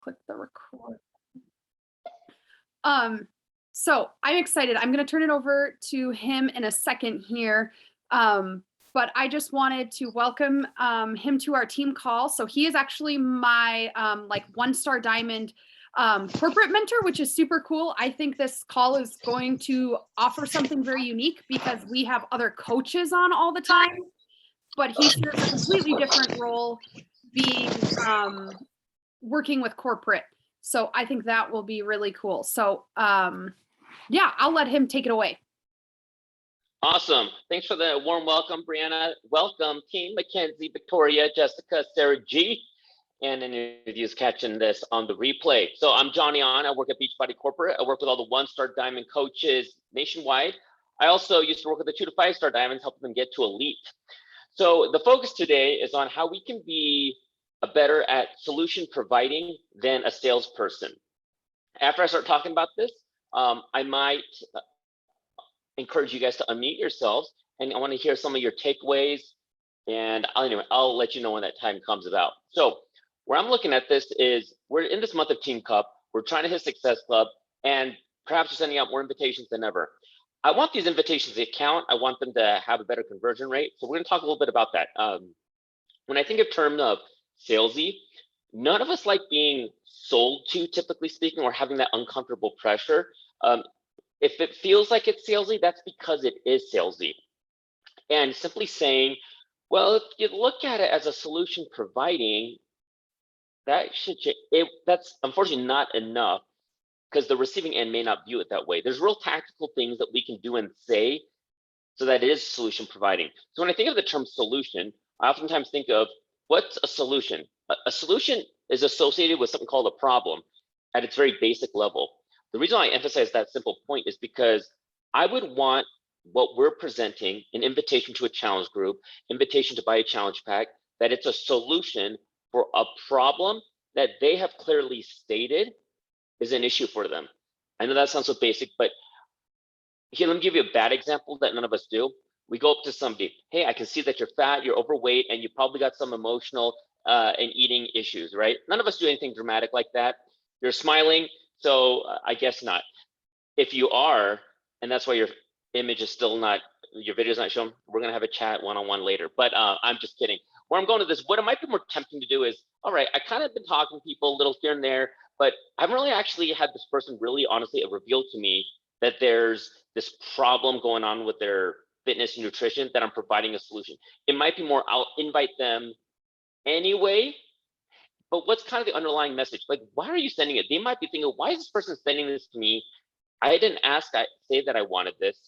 click the record. So I'm excited. I'm going to turn it over to him in a second here. But I just wanted to welcome him to our team call. So he is actually my like 1-star diamond corporate mentor, which is super cool. I think this call is going to offer something very unique because we have other coaches on all the time, but he serves a completely different role being working with corporate. So I think that will be really cool. So yeah, I'll let him take it away. Awesome. Thanks for the warm welcome, Brianna. Welcome, team Mackenzie, Victoria, Jessica, Sarah G, and any of you catching this on the replay. So I'm Johnny On. I work at Beachbody Corporate. I work with all the 1-star diamond coaches nationwide. I also used to work with the 2 to 5-star diamonds, helping them get to elite. So the focus today is on how we can be better at solution providing than a salesperson. After I start talking about this, I might encourage you guys to unmute yourselves, and I want to hear some of your takeaways. And anyway, I'll let you know when that time comes about. So where I'm looking at this is we're in this month of Team Cup. We're trying to hit Success Club, and perhaps we're sending out more invitations than ever. I want these invitations to count. I want them to have a better conversion rate. So we're going to talk a little bit about that. When I think of terms of salesy, none of us like being sold to, typically speaking, or having that uncomfortable pressure. If it feels like it's salesy, that's because it is salesy. And simply saying, well, if you look at it as a solution providing, that's unfortunately not enough, because the receiving end may not view it that way. There's real tactical things that we can do and say so that it is solution providing. So when I think of the term solution, I oftentimes think of what's a solution? A solution is associated with something called a problem at its very basic level. The reason I emphasize that simple point is because I would want what we're presenting, an invitation to a challenge group, invitation to buy a challenge pack, that it's a solution for a problem that they have clearly stated is an issue for them. I know that sounds so basic, but here, let me give you a bad example that none of us do. We go up to somebody, hey, I can see that you're fat, you're overweight, and you probably got some emotional and eating issues, right? None of us do anything dramatic like that. You're smiling, so I guess not. If you are, and that's why your image is still not, your video is not shown, we're gonna have a chat one-on-one later, but I'm just kidding. Where I'm going to this, what it might be more tempting to do is, all right, I kind of been talking to people a little here and there, but I haven't really actually had this person really honestly reveal to me that there's this problem going on with their fitness and nutrition that I'm providing a solution. It might be more, I'll invite them anyway, but what's kind of the underlying message? Like, why are you sending it? They might be thinking, why is this person sending this to me? I didn't say that I wanted this.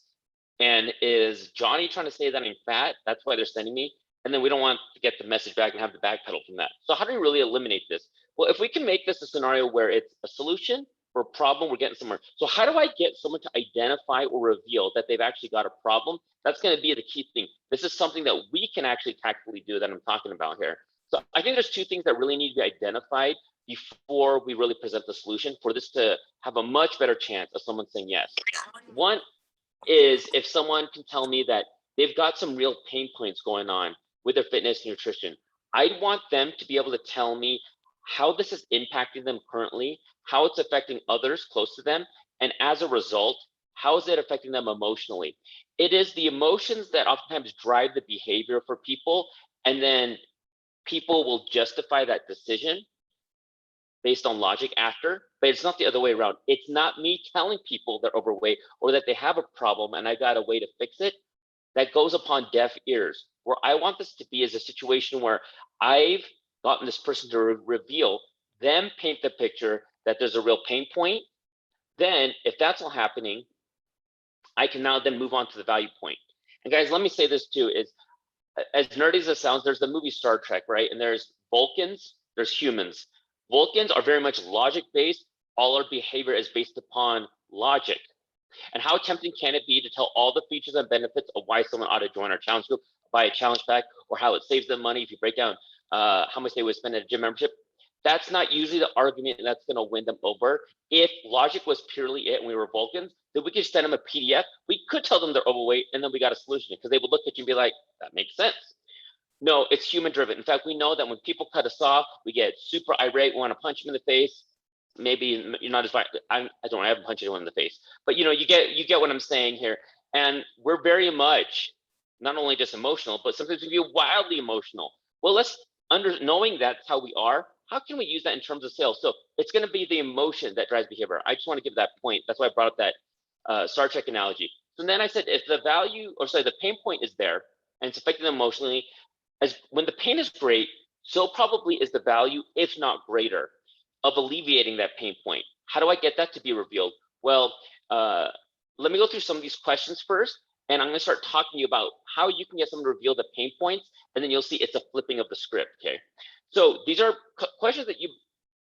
And is Johnny trying to say that I'm fat? That's why they're sending me. And then we don't want to get the message back and have the backpedal from that. So how do we really eliminate this? Well, if we can make this a scenario where it's a solution for a problem, we're getting somewhere. So how do I get someone to identify or reveal that they've actually got a problem? That's going to be the key thing. This is something that we can actually tactically do that I'm talking about here. So I think there's 2 things that really need to be identified before we really present the solution for this to have a much better chance of someone saying yes. One is if someone can tell me that they've got some real pain points going on with their fitness and nutrition. I'd want them to be able to tell me how this is impacting them currently, how it's affecting others close to them, and as a result, how is it affecting them emotionally? It is the emotions that oftentimes drive the behavior for people, and then people will justify that decision based on logic after, but it's not the other way around. It's not me telling people they're overweight or that they have a problem and I got a way to fix it. That goes upon deaf ears. Where I want this to be is a situation where I've gotten this person to reveal, them paint the picture that there's a real pain point. Then if that's all happening, I can now then move on to the value point. And guys, let me say this too, is as nerdy as it sounds, there's the movie Star Trek, right? And there's Vulcans, there's humans. Vulcans are very much logic-based. All our behavior is based upon logic. And how tempting can it be to tell all the features and benefits of why someone ought to join our challenge group, buy a challenge pack, or how it saves them money if you break down how much they would spend at a gym membership? That's not usually the argument that's going to win them over. If logic was purely it and we were Vulcans, then we could send them a PDF. We could tell them they're overweight, and then we got a solution, because they would look at you and be like, that makes sense. No, it's human driven. In fact, we know that when people cut us off, we get super irate, we want to punch them in the face. Maybe you're not as violent. I haven't punched anyone in the face, but you get what I'm saying here. And we're very much not only just emotional, but sometimes we get wildly emotional. Well, knowing that's how we are, how can we use that in terms of sales? So it's going to be the emotion that drives behavior. I just want to give that point. That's why I brought up that Star Trek analogy. So then I said, if the pain point is there and it's affecting them emotionally, as when the pain is great, so probably is the value, if not greater, of alleviating that pain point. How do I get that to be revealed? Well, let me go through some of these questions first, and I'm going to start talking to you about how you can get someone to reveal the pain points, and then you'll see it's a flipping of the script, okay? So these are questions that you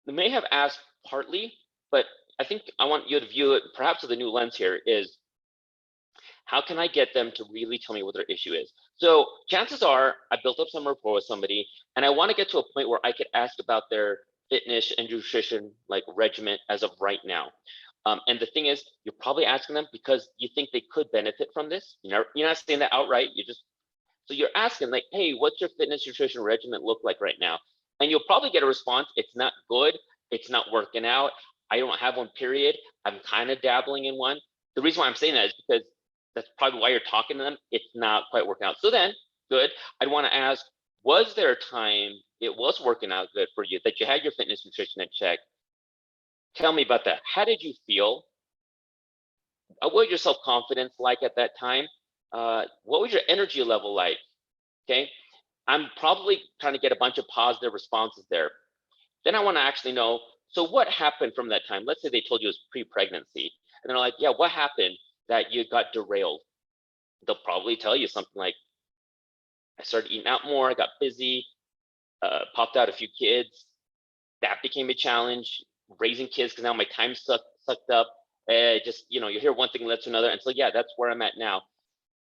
may have asked partly, but I think I want you to view it perhaps with a new lens here is, how can I get them to really tell me what their issue is? So chances are I built up some rapport with somebody, and I want to get to a point where I could ask about their fitness and nutrition like regimen as of right now. And the thing is, you're probably asking them because you think they could benefit from this. You're not saying that outright. So you're asking like, hey, what's your fitness nutrition regimen look like right now? And you'll probably get a response. It's not good. It's not working out. I don't have one, period. I'm kind of dabbling in one. The reason why I'm saying that is because that's probably why you're talking to them. It's not quite working out. So then, good. I'd want to ask, was there a time it was working out good for you, that you had your fitness nutrition in check? Tell me about that. How did you feel? What was your self-confidence like at that time? What was your energy level like? Okay. I'm probably trying to get a bunch of positive responses there. Then I want to actually know, so what happened from that time? Let's say they told you it was pre-pregnancy. And they're like, yeah, what happened that you got derailed? They'll probably tell you something like, I started eating out more, I got busy, popped out a few kids. That became a challenge, raising kids, because now my time sucked up. You hear one thing led to another. And so, yeah, that's where I'm at now.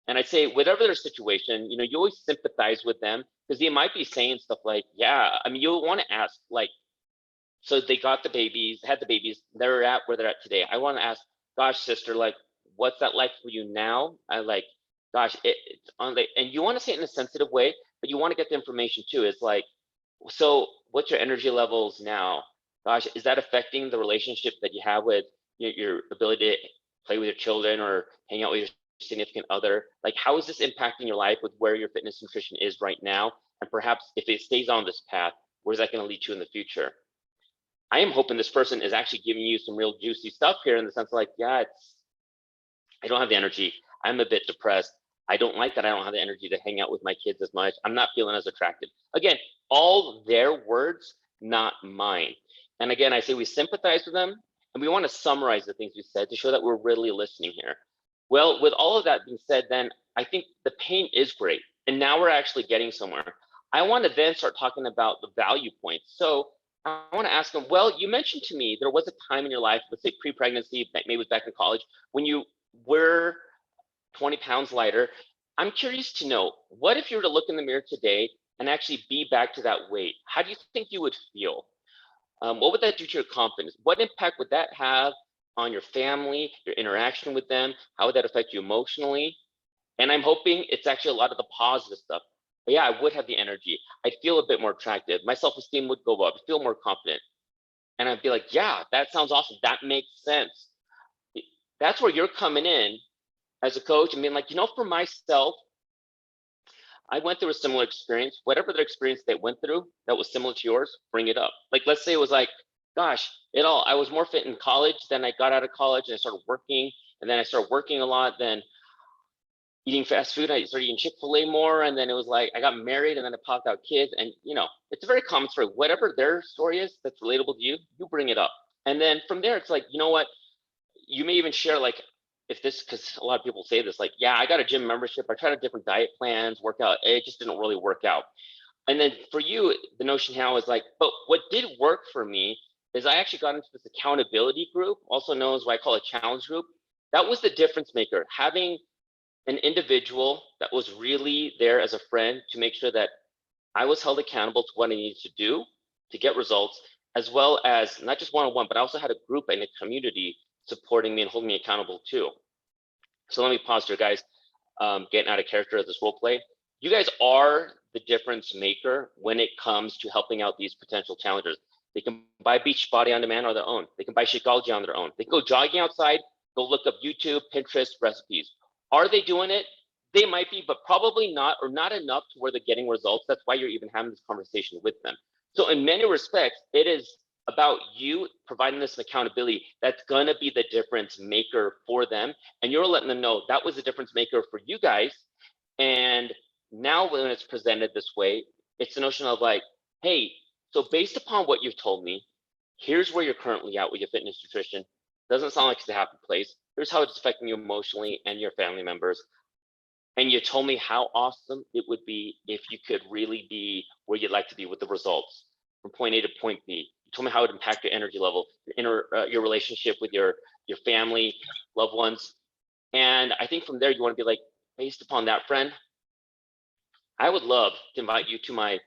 And I'd say, whatever their situation, you always sympathize with them, because they might be saying stuff like, yeah, I mean, you'll want to ask, like, so they had the babies, they're at where they're at today. I want to ask, gosh, sister, like, what's that like for you now? I like, gosh, it's on the, and you want to say it in a sensitive way, but you want to get the information too. It's like, so what's your energy levels now? Gosh, is that affecting the relationship that you have with your ability to play with your children or hang out with your significant other? Like, how is this impacting your life with where your fitness nutrition is right now? And perhaps if it stays on this path, where's that going to lead you in the future? I am hoping this person is actually giving you some real juicy stuff here, in the sense of like, yeah, I don't have the energy. I'm a bit depressed. I don't like that I don't have the energy to hang out with my kids as much. I'm not feeling as attractive. Again, all their words, not mine. And again, I say we sympathize with them, and we want to summarize the things we said to show that we're really listening here. Well, with all of that being said, then I think the pain is great. And now we're actually getting somewhere. I want to then start talking about the value points. So I want to ask them, well, you mentioned to me there was a time in your life, let's say pre-pregnancy, maybe it was back in college, when you were 20 pounds lighter. I'm curious to know, what if you were to look in the mirror today and actually be back to that weight? How do you think you would feel? What would that do to your confidence? What impact would that have on your family, your interaction with them? How would that affect you emotionally? And I'm hoping it's actually a lot of the positive stuff. But yeah, I would have the energy. I'd feel a bit more attractive. My self-esteem would go up. I'd feel more confident. And I'd be like, yeah, that sounds awesome. That makes sense. That's where you're coming in as a coach and being like, for myself, I went through a similar experience. Whatever the experience they went through that was similar to yours, bring it up. Like, let's say it was like, gosh, I was more fit in college. Then I got out of college and I started working. And then I started working a lot. Then eating fast food, I started eating Chick-fil-A more. And then it was like, I got married and then I popped out kids. And, it's a very common story. Whatever their story is that's relatable to you, you bring it up. And then from there, it's like, you know what? You may even share like, because a lot of people say this, like, yeah, I got a gym membership. I tried a different diet plans, workout. It just didn't really work out. And then for you, the notion now is like, but what did work for me is I actually got into this accountability group, also known as what I call a challenge group. That was the difference maker. Having an individual that was really there as a friend to make sure that I was held accountable to what I needed to do to get results, as well as not just one-on-one, but I also had a group and a community supporting me and holding me accountable too. So let me pause here, guys. Getting out of character of this role play. You guys are the difference maker when it comes to helping out these potential challengers. They can buy Beachbody on demand on their own. They can buy Shakeology on their own. They can go jogging outside, go look up YouTube, Pinterest recipes. Are they doing it? They might be, but probably not, or not enough to where they're getting results. That's why you're even having this conversation with them. So in many respects, it is about you providing this accountability that's going to be the difference maker for them. And you're letting them know that was the difference maker for you guys. And now when it's presented this way, it's the notion of like, hey, so based upon what you've told me, here's where you're currently at with your fitness nutrition. Doesn't sound like it's a happy place. Here's how it's affecting you emotionally and your family members. And you told me how awesome it would be if you could really be where you'd like to be with the results from point A to point B. You told me how it would impact your energy level, your relationship with your family, loved ones. And I think from there, you want to be like, based upon that, friend, I would love to invite you to my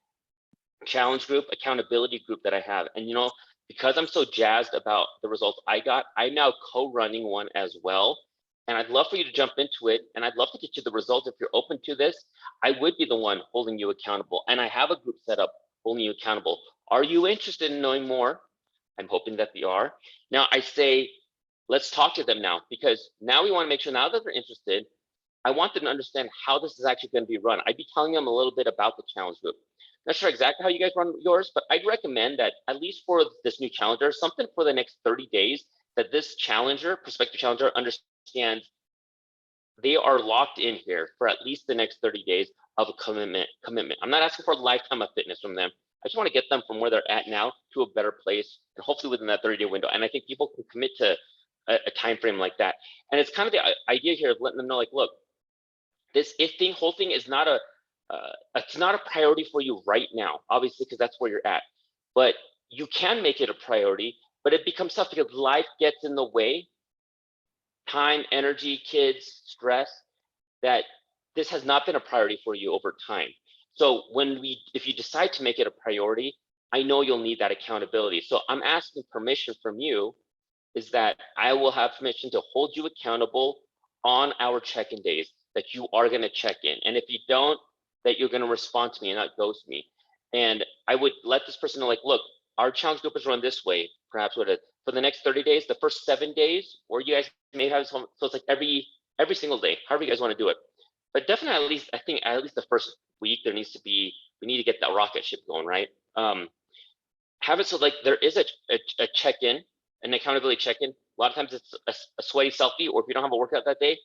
challenge group, accountability group that I have. And you know, because I'm so jazzed about the results I got, I'm now co-running one as well. And I'd love for you to jump into it. And I'd love to get you the results. If you're open to this, I would be the one holding you accountable. And I have a group set up holding you accountable. Are you interested in knowing more? I'm hoping that they are. Now I say, let's talk to them now, because now we want to make sure now that they're interested, I want them to understand how this is actually going to be run. I'd be telling them a little bit about the challenge group. Not sure exactly how you guys run yours, but I'd recommend that at least for this new challenger, something for the next 30 days that this challenger, prospective challenger, understands they are locked in here for at least the next 30 days of a commitment. I'm not asking for a lifetime of fitness from them. I just want to get them from where they're at now to a better place, and hopefully within that 30-day window. And I think people can commit to a time frame like that. And it's kind of the idea here of letting them know, like, look, this whole thing is not it's not a priority for you right now, obviously, because that's where you're at. But you can make it a priority, but it becomes tough because life gets in the way. Time, energy, kids, stress, that this has not been a priority for you over time. So if you decide to make it a priority, I know you'll need that accountability. So I'm asking permission from you, is that I will have permission to hold you accountable on our check-in days, that you are going to check in. And if you don't, that you're going to respond to me and not ghost me. And I would let this person know, like, look, our challenge group is run this way, perhaps for the next 30 days, the first 7 days, or you guys may have some, so it's like every single day, however you guys want to do it. But definitely, I think at least the first week, we need to get that rocket ship going, right? Have it so like there is a check-in, an accountability check-in. A lot of times it's a sweaty selfie, or if you don't have a workout that day,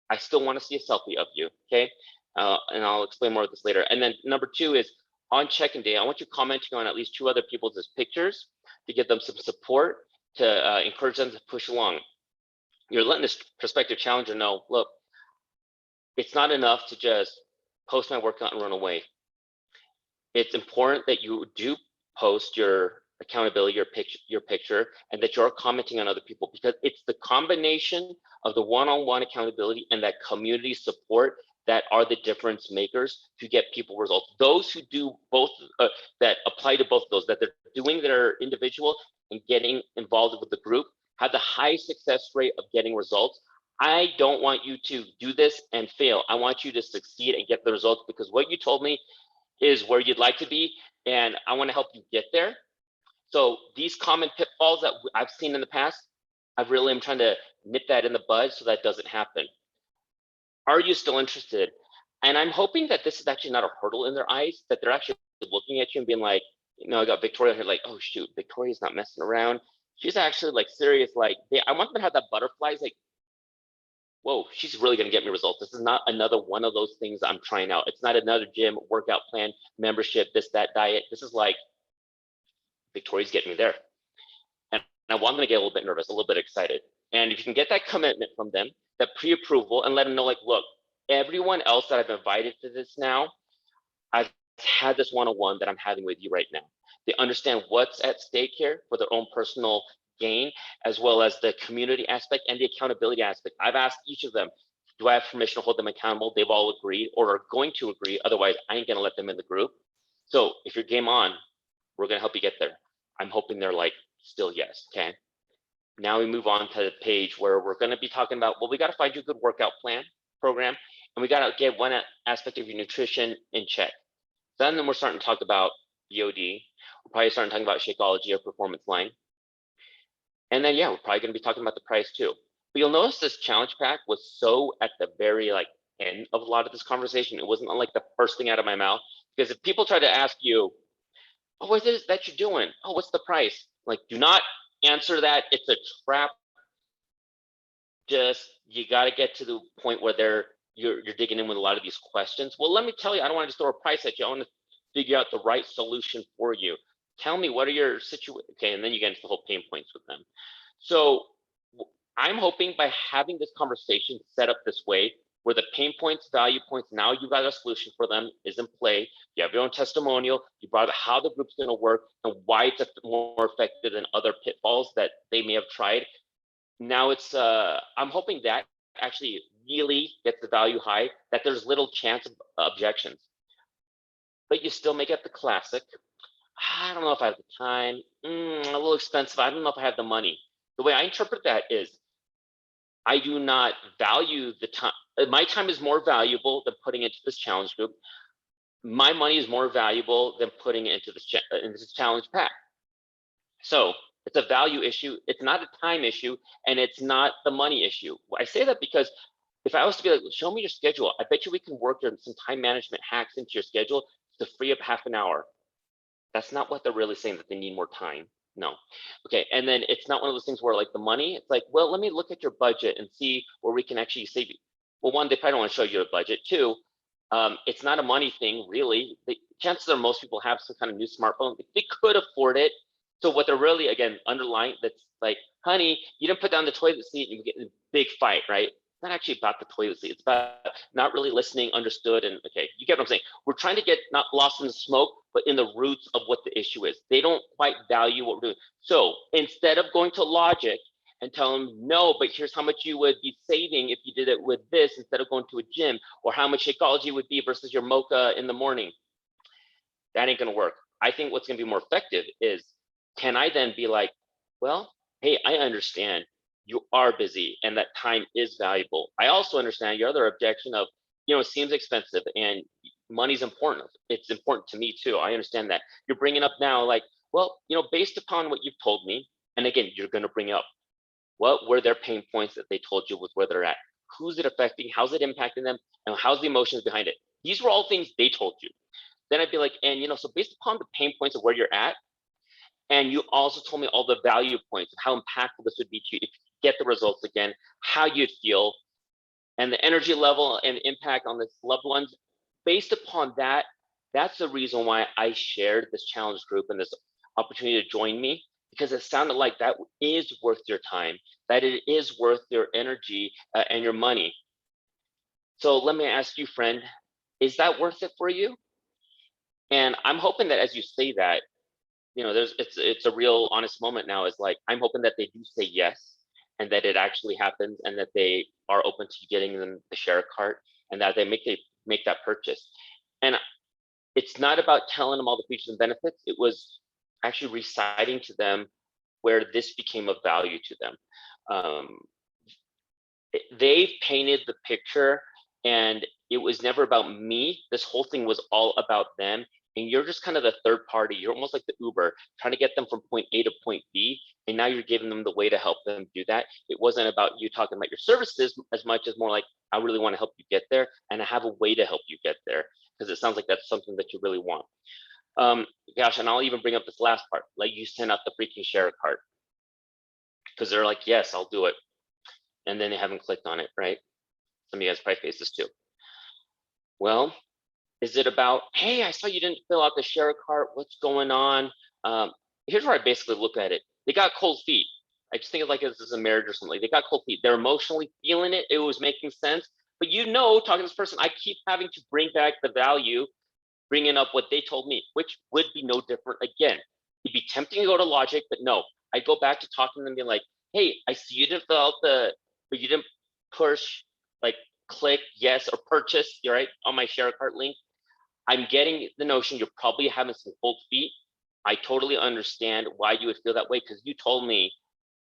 I still want to see a selfie of you, okay? And I'll explain more of this later. And then number 2 is on check-in day, I want you commenting on at least 2 other people's pictures to give them some support, to encourage them to push along. You're letting this prospective challenger know, look, it's not enough to just post my workout and run away. It's important that you do post your accountability, your picture, and that you're commenting on other people, because it's the combination of the one-on-one accountability and that community support that are the difference makers to get people results. Those who do both, that apply to both of those, that they're doing their individual and getting involved with the group, have the high success rate of getting results. I don't want you to do this and fail. I want you to succeed and get the results, because what you told me is where you'd like to be, and I want to help you get there. So these common pitfalls that I've seen in the past, I really am trying to nip that in the bud so that doesn't happen. Are you still interested? And I'm hoping that this is actually not a hurdle in their eyes, that they're actually looking at you and being like, you know, I got Victoria here, like, oh shoot, Victoria's not messing around. She's actually like serious. Like, I want them to have that butterflies, like, whoa, she's really going to get me results. This is not another one of those things I'm trying out. It's not another gym, workout plan, membership, this, that, diet. This is like, Victoria's getting me there. And I want them to get a little bit nervous, a little bit excited. And if you can get that commitment from them, that pre-approval, and let them know, like, look, everyone else that I've invited to this now, I've had this one-on-one that I'm having with you right now. They understand what's at stake here for their own personal gain, as well as the community aspect and the accountability aspect. I've asked each of them, do I have permission to hold them accountable? They've all agreed or are going to agree. Otherwise, I ain't going to let them in the group. So if you're game on, we're going to help you get there. I'm hoping they're like, still yes, okay? Now we move on to the page where we're going to be talking about, well, we got to find you a good workout plan program, and we got to get one aspect of your nutrition in check. Then we're starting to talk about BOD. We're probably starting talking about Shakeology or Performance Line. And then, yeah, we're probably going to be talking about the price too. But you'll notice this challenge pack was so at the very end of a lot of this conversation. It wasn't like the first thing out of my mouth. Because if people try to ask you, oh, what is it that you're doing? Oh, what's the price? Like, do not answer that. It's a trap. Just, you got to get to the point where you're digging in with a lot of these questions. Well, let me tell you, I don't want to just throw a price at you. I want to figure out the right solution for you. Tell me, what are your situations? Okay, and then you get into the whole pain points with them. So I'm hoping by having this conversation set up this way, where the pain points, value points, now you've got a solution for them, is in play. You have your own testimonial. You brought up how the group's going to work and why it's more effective than other pitfalls that they may have tried. Now it's, I'm hoping that actually really gets the value high, that there's little chance of objections. But you still make it the classic. I don't know if I have the time, a little expensive. I don't know if I have the money. The way I interpret that is, I do not value the time. My time is more valuable than putting it into this challenge group. My money is more valuable than putting it into this challenge pack. So it's a value issue. It's not a time issue, and it's not the money issue. I say that because if I was to be like, show me your schedule, I bet you we can work some time management hacks into your schedule to free up half an hour. That's not what they're really saying, that they need more time. No. Okay, and then it's not one of those things where like the money, it's like, well, let me look at your budget and see where we can actually save you. Well, one, they probably don't want to show you a budget. Two, it's not a money thing, really. The chances are most people have some kind of new smartphone. They could afford it. So what they're really, again, underlying, that's like, honey, you didn't put down the toilet seat and you get in a big fight, right? It's not actually about the toilet seat. It's about not really listening, understood, and okay, you get what I'm saying. We're trying to get not lost in the smoke, but in the roots of what the issue is. They don't quite value what we're doing. So instead of going to logic and telling them, no, but here's how much you would be saving if you did it with this instead of going to a gym, or how much Shakeology would be versus your mocha in the morning, that ain't gonna work. I think what's gonna be more effective is, can I then be like, well, hey, I understand you are busy and that time is valuable. I also understand your other objection of, it seems expensive and money's important. It's important to me too. I understand that. You're bringing up now like, well, based upon what you've told me, and again, you're going to bring up what were their pain points that they told you was where they're at. Who's it affecting? How's it impacting them? And how's the emotions behind it? These were all things they told you. Then I'd be like, and so based upon the pain points of where you're at, and you also told me all the value points of how impactful this would be to you if you get the results again, how you'd feel, and the energy level and impact on the loved ones. Based upon that, that's the reason why I shared this challenge group and this opportunity to join me, because it sounded like that is worth your time, that it is worth your energy and your money. So let me ask you, friend, is that worth it for you? And I'm hoping that as you say that, it's a real honest moment now, is like, I'm hoping that they do say yes, and that it actually happens, and that they are open to getting them the share cart, and that they make that purchase. And it's not about telling them all the features and benefits. It was actually reciting to them where this became of value to them. They've painted the picture, and it was never about me. This whole thing was all about them. And you're just kind of the third party. You're almost like the Uber, trying to get them from point A to point B. And now you're giving them the way to help them do that. It wasn't about you talking about your services as much as more like, I really want to help you get there, and I have a way to help you get there, because it sounds like that's something that you really want. Gosh, and I'll even bring up this last part, like you send out the freaking share card, because they're like, yes, I'll do it. And then they haven't clicked on it, right? Some of you guys probably face this too. Well, is it about, hey, I saw you didn't fill out the share cart, what's going on? Here's where I basically look at it. They got cold feet. I just think of like this is a marriage or something. They got cold feet. They're emotionally feeling it. It was making sense. But talking to this person, I keep having to bring back the value, bringing up what they told me, which would be no different. Again, it'd be tempting to go to logic, but no. I go back to talking to them and be like, hey, I see you didn't fill out but you didn't push, like click yes or purchase, you're right, on my share cart link. I'm getting the notion you're probably having some cold feet. I totally understand why you would feel that way, because you told me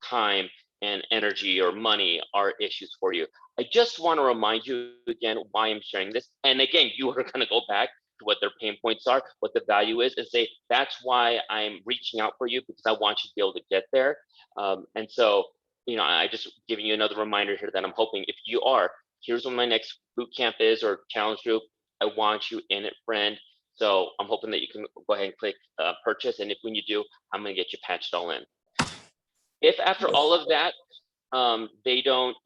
time and energy or money are issues for you. I just want to remind you again why I'm sharing this. And again, you are going to go back to what their pain points are, what the value is, and say, that's why I'm reaching out for you, because I want you to be able to get there. And so, I just giving you another reminder here that I'm hoping if you are, here's when my next boot camp is or challenge group. I want you in it, friend. So I'm hoping that you can go ahead and click purchase. And if when you do, I'm going to get you patched all in. If after all of that, they don't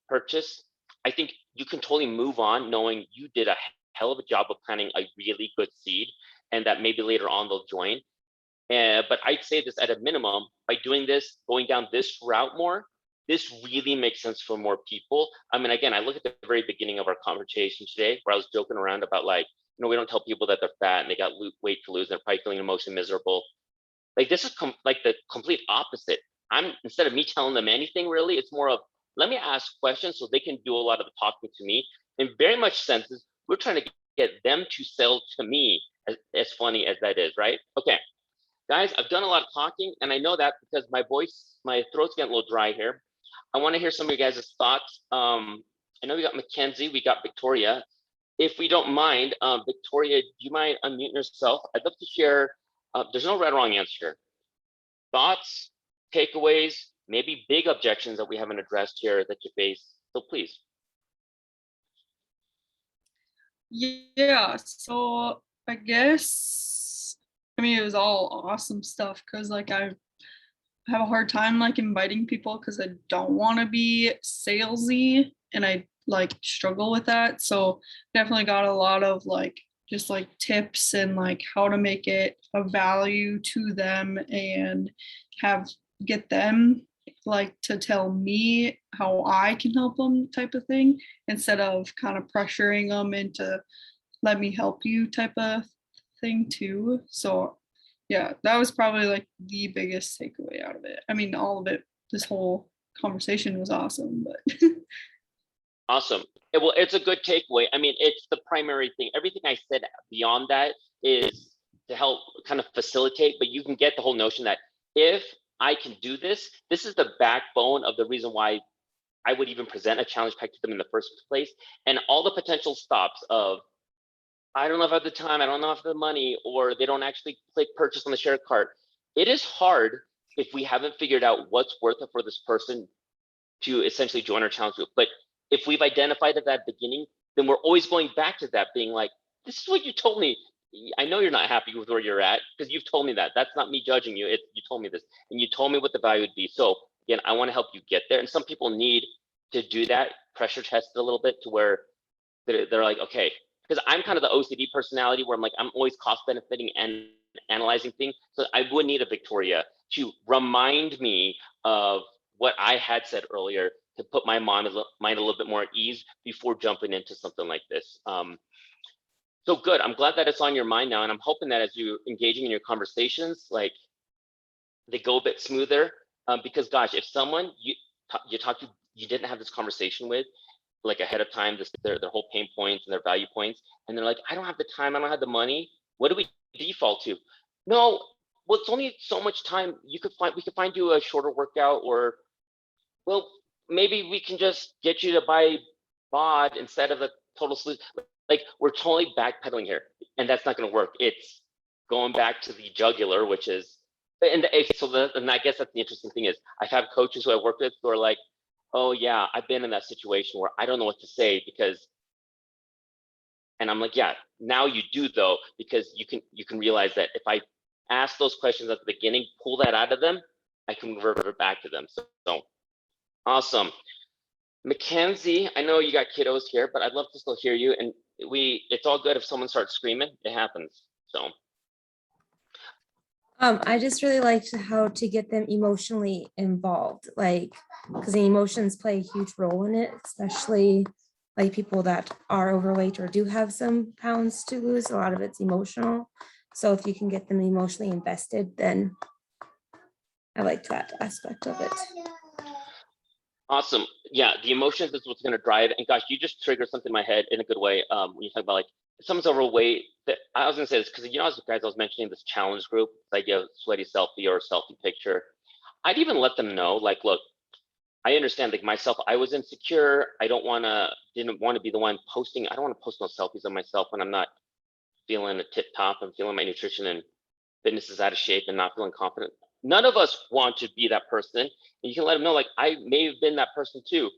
purchase, I think you can totally move on knowing you did a hell of a job of planting a really good seed, and that maybe later on they'll join. But I'd say this at a minimum, by doing this, going down this route more, this really makes sense for more people. I mean, again, I look at the very beginning of our conversation today where I was joking around about like, we don't tell people that they're fat and they got weight to lose and they're probably feeling emotionally miserable. Like this is like the complete opposite. Instead of me telling them anything really, it's more of, let me ask questions so they can do a lot of the talking to me. In very much senses, we're trying to get them to sell to me, as funny as that is, right? Okay, guys, I've done a lot of talking, and I know that because my throat's getting a little dry here. I want to hear some of you guys' thoughts. I know we got Mackenzie, we got Victoria. If we don't mind, Victoria, do you mind unmuting yourself? I'd love to share, there's no right or wrong answer here. Thoughts, takeaways, maybe big objections that we haven't addressed here that you face. So please. Yeah, so I guess, it was all awesome stuff because like I have a hard time like inviting people because I don't want to be salesy and I like struggle with that. So definitely got a lot of like just like tips and like how to make it a value to them and get them like to tell me how I can help them type of thing instead of kind of pressuring them into let me help you type of thing too. So yeah, that was probably like the biggest takeaway out of it. I mean, all of it, this whole conversation was awesome, but Awesome. Well, it's a good takeaway. I mean, it's the primary thing. Everything I said beyond that is to help kind of facilitate, but you can get the whole notion that if I can do this, this is the backbone of the reason why I would even present a challenge pack to them in the first place. And all the potential stops of, I don't know if I have the time, I don't know if I have the money, or they don't actually click purchase on the share cart. It is hard if we haven't figured out what's worth it for this person to essentially join our challenge group. But if we've identified at that beginning, then we're always going back to that being like, this is what you told me. I know you're not happy with where you're at because you've told me that. That's not me judging you. You told me this and you told me what the value would be. So again, I want to help you get there. And some people need to do that, pressure test it a little bit to where they're like, okay, because I'm kind of the OCD personality where I'm like, I'm always cost benefiting and analyzing things. So I would need a Victoria to remind me of what I had said earlier to put my mind a little bit more at ease before jumping into something like this. So good. I'm glad that it's on your mind now, and I'm hoping that as you're engaging in your conversations, like they go a bit smoother. Because gosh, if someone you talked to, you didn't have this conversation with, like ahead of time, their whole pain points and their value points, and they're like, I don't have the time, I don't have the money. What do we default to? No, well, it's only so much time. We could find you a shorter workout, or well, maybe we can just get you to buy BOD instead of a total solution. Like we're totally backpedaling here, and that's not going to work. It's going back to the jugular, which is, and I guess that's the interesting thing is I've had coaches who I worked with who are like, oh yeah, I've been in that situation where I don't know what to say because, and I'm like, yeah, now you do though, because you can realize that if I ask those questions at the beginning, pull that out of them, I can revert it back to them. So awesome. Mackenzie, I know you got kiddos here, but I'd love to still hear you. And it's all good if someone starts screaming, it happens. So. I just really liked how to get them emotionally involved, like, because the emotions play a huge role in it, especially like people that are overweight or do have some pounds to lose. A lot of it's emotional. So if you can get them emotionally invested, then I liked that aspect of it. Awesome. Yeah, the emotions is what's going to drive. And gosh, you just triggered something in my head in a good way. When you talk about like, if someone's overweight, I was going to say this because, as guys, I was mentioning this challenge group, this idea of sweaty selfie or selfie picture. I'd even let them know, like, look, I understand, like myself, I was insecure. I didn't want to be the one posting. I don't want to post no selfies of myself when I'm not feeling a tip top and feeling my nutrition and fitness is out of shape and not feeling confident. None of us want to be that person. And you can let them know, like, I may have been that person too.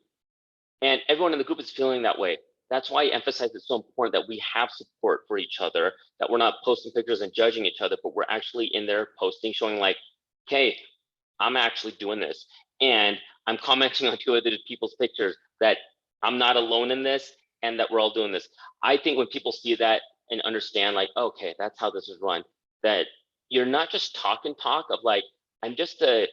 And everyone in the group is feeling that way. That's why I emphasize it's so important that we have support for each other, that we're not posting pictures and judging each other, but we're actually in there posting, showing like, okay, I'm actually doing this. And I'm commenting on two other people's pictures that I'm not alone in this and that we're all doing this. I think when people see that and understand like, okay, that's how this is run, that you're not just talk of like, I'm just a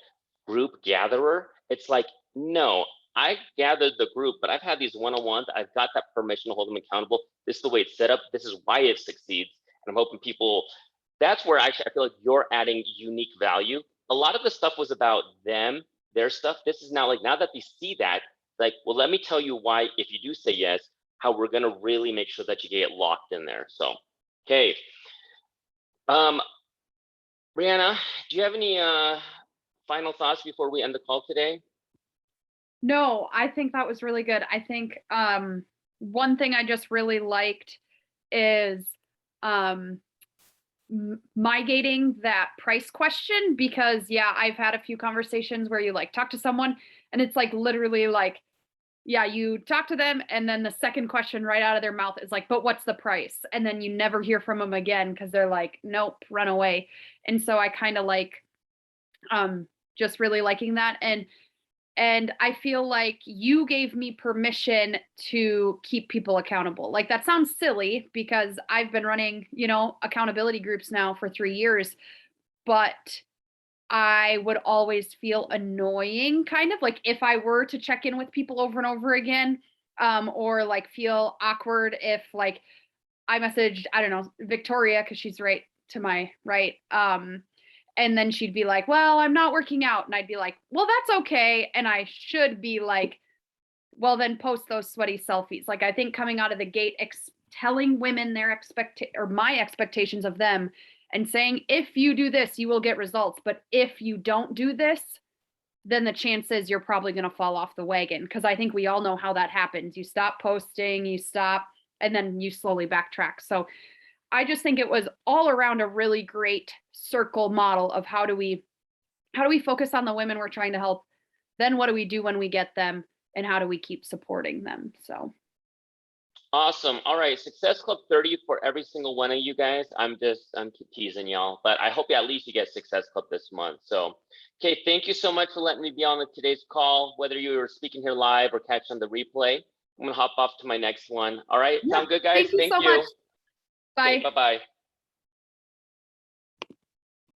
group gatherer. It's like, no, I gathered the group, but I've had these one-on-ones. I've got that permission to hold them accountable. This is the way it's set up. This is why it succeeds. And I'm hoping people, that's where actually I feel like you're adding unique value. A lot of the stuff was about them, their stuff. This is now like, now that they see that, like, well, let me tell you why, if you do say yes, how we're gonna really make sure that you get locked in there. So, okay. Brianna, do you have any final thoughts before we end the call today? No, I think that was really good. I think one thing I just really liked is migrating that price question, because yeah, I've had a few conversations where you like talk to someone and it's like literally like, yeah, you talk to them and then the second question right out of their mouth is like, but what's the price? And then you never hear from them again because they're like, nope, run away. And so I kind of like just really liking that. And I feel like you gave me permission to keep people accountable. Like that sounds silly because I've been running, you know, accountability groups now for 3 years, but I would always feel annoying, kind of like if I were to check in with people over and over again, or like feel awkward if like I messaged, I don't know, Victoria, because she's right to my right. And then she'd be like, well, I'm not working out. And I'd be like, well, that's okay. And I should be like, well, then post those sweaty selfies. Like, I think coming out of the gate, telling women their my expectations of them and saying, if you do this, you will get results. But if you don't do this, then the chances you're probably going to fall off the wagon. Because I think we all know how that happens. You stop posting, you stop, and then you slowly backtrack. So I just think it was all around a really great circle model of how do we focus on the women we're trying to help, then what do we do when we get them, and how do we keep supporting them? So awesome. All right, Success Club 30 for every single one of you guys. I'm teasing y'all, but I hope at least you get Success Club this month. So, okay, thank you so much for letting me be on today's call, whether you were speaking here live or catching the replay. I'm gonna hop off to my next one. All right, yeah, sound good, guys? thank you so much. Bye. Okay, bye-bye.